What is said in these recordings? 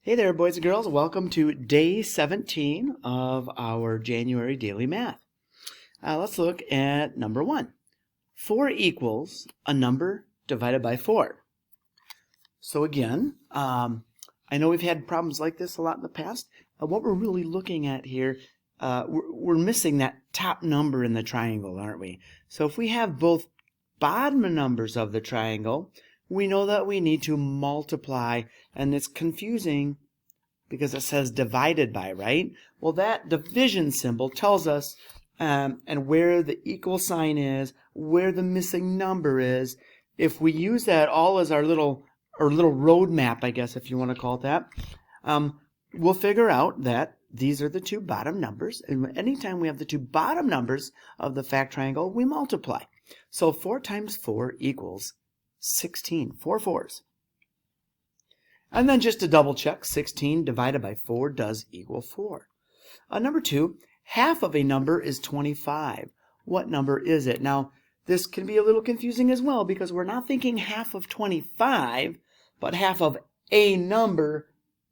Hey there, boys and girls. Welcome to day 17 of our January daily math. Let's look at number 1. 4 equals a number divided by 4. So again, I know we've had problems like this a lot in the past. What we're really looking at here, we're missing that top number in the triangle, aren't we? So if we have both bottom numbers of the triangle, we know that we need to multiply, and it's confusing because it says divided by, right? Well, that division symbol tells us and where the equal sign is, where the missing number is. If we use that all as our little road map, I guess, if you want to call it that, we'll figure out that these are the two bottom numbers. And anytime we have the two bottom numbers of the fact triangle, we multiply. So 4 times 4 equals 16. 4 fours. And then just to double check, 16 divided by 4 does equal 4. Number 2, half of a number is 25. What number is it? Now, this can be a little confusing as well because we're not thinking half of 25, but half of a number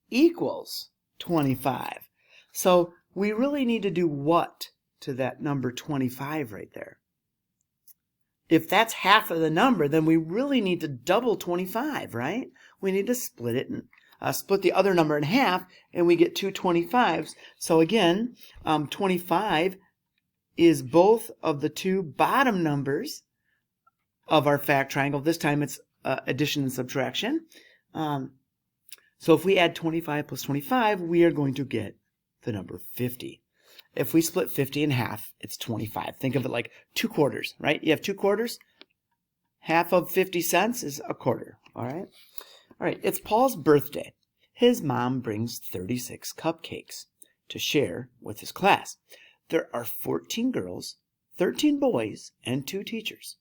equals 25. So we really need to do what to that number 25 right there? If that's half of the number, then we really need to double 25, right? We need to split it and split the other number in half, and we get two 25s. So again, 25 is both of the two bottom numbers of our fact triangle. This time it's addition and subtraction. So if we add 25 plus 25, we are going to get the number 50. If we split 50 in half, it's 25. Think of it like 2 quarters, right? You have 2 quarters. Half of 50 cents is a quarter, all right? All right, it's Paul's birthday. His mom brings 36 cupcakes to share with his class. There are 14 girls, 13 boys, and 2 teachers.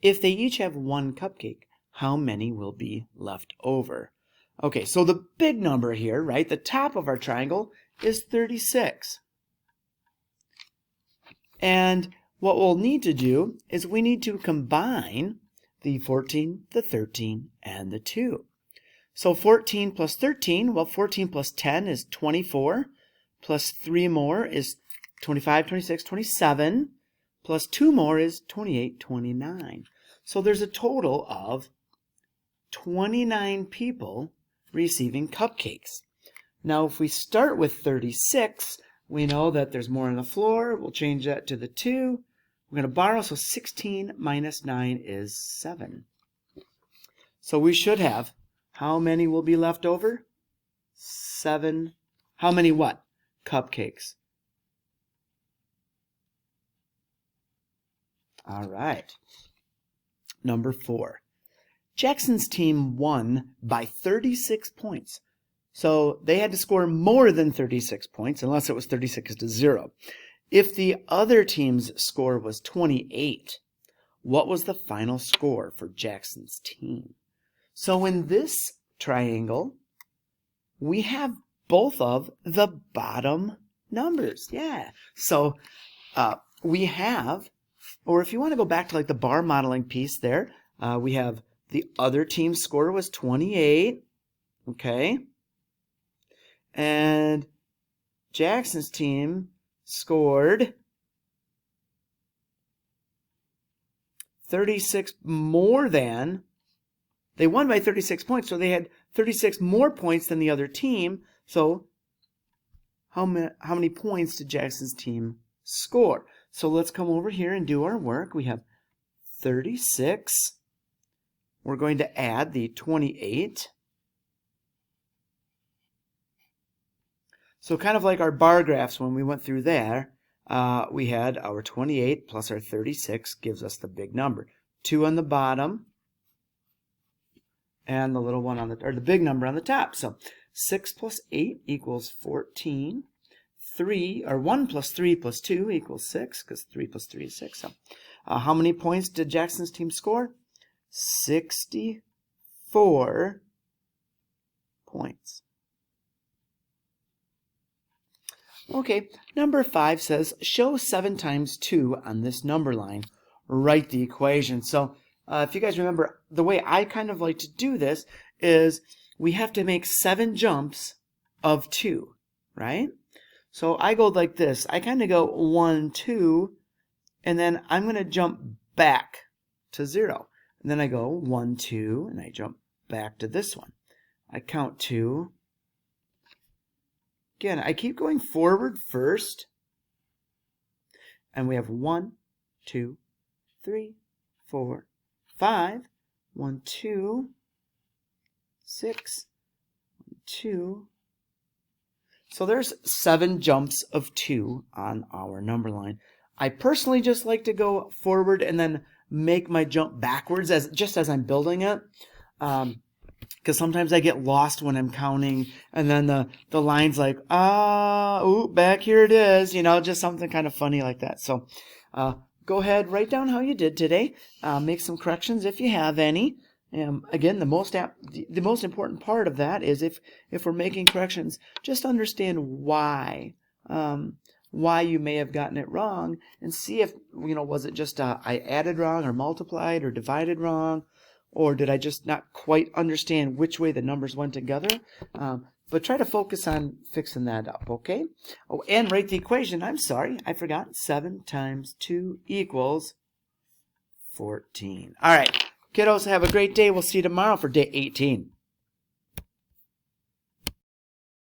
If they each have 1 cupcake, how many will be left over? Okay, so the big number here, right, the top of our triangle is 36. And what we'll need to do is we need to combine the 14, the 13, and the 2. So 14 plus 13, well, 14 plus 10 is 24, plus 3 more is 25, 26, 27, plus 2 more is 28, 29. So there's a total of 29 people receiving cupcakes. Now, if we start with 36, we know that there's more on the floor. We'll change that to the 2. We're going to borrow, so 16 minus 9 is 7. So we should have, how many will be left over? 7. How many what? Cupcakes. All right. Number 4. Jackson's team won by 36 points. So they had to score more than 36 points, unless it was 36-0. If the other team's score was 28, what was the final score for Jackson's team? So in this triangle, we have both of the bottom numbers. Yeah. So we have, or if you want to go back to like the bar modeling piece there, we have the other team's score was 28. Okay. And Jackson's team scored 36 more than, they won by 36 points, so they had 36 more points than the other team. So how many points did Jackson's team score? So let's come over here and do our work. We have 36. We're going to add the 28. So kind of like our bar graphs when we went through there, we had our 28 plus our 36 gives us the big number. 2 on the bottom and the little one on the big number on the top. So 6 plus 8 equals 14. 1 plus 3 plus 2 equals 6, because 3 plus 3 is 6. So how many points did Jackson's team score? 64 points. Okay, number 5 says, show 7 times 2 on this number line. Write the equation. So if you guys remember, the way I kind of like to do this is we have to make 7 jumps of 2, right? So I go like this. I kind of go 1, 2, and then I'm going to jump back to 0. And then I go 1, 2, and I jump back to this one. I count 2. Again, I keep going forward first. And we have 1, 2, 3, 4, 5. 1, 2, 6, 2. So there's 7 jumps of 2 on our number line. I personally just like to go forward and then make my jump backwards just as I'm building it. Because sometimes I get lost when I'm counting, and then the line's like, back here it is, just something kind of funny like that. So go ahead, write down how you did today. Make some corrections if you have any. Again, the most important part of that is if we're making corrections, just understand why you may have gotten it wrong, and see if, was it just I added wrong or multiplied or divided wrong, or did I just not quite understand which way the numbers went together? But try to focus on fixing that up, okay? Oh, and write the equation. I'm sorry, I forgot. 7 times 2 equals 14. All right, kiddos, have a great day. We'll see you tomorrow for day 18.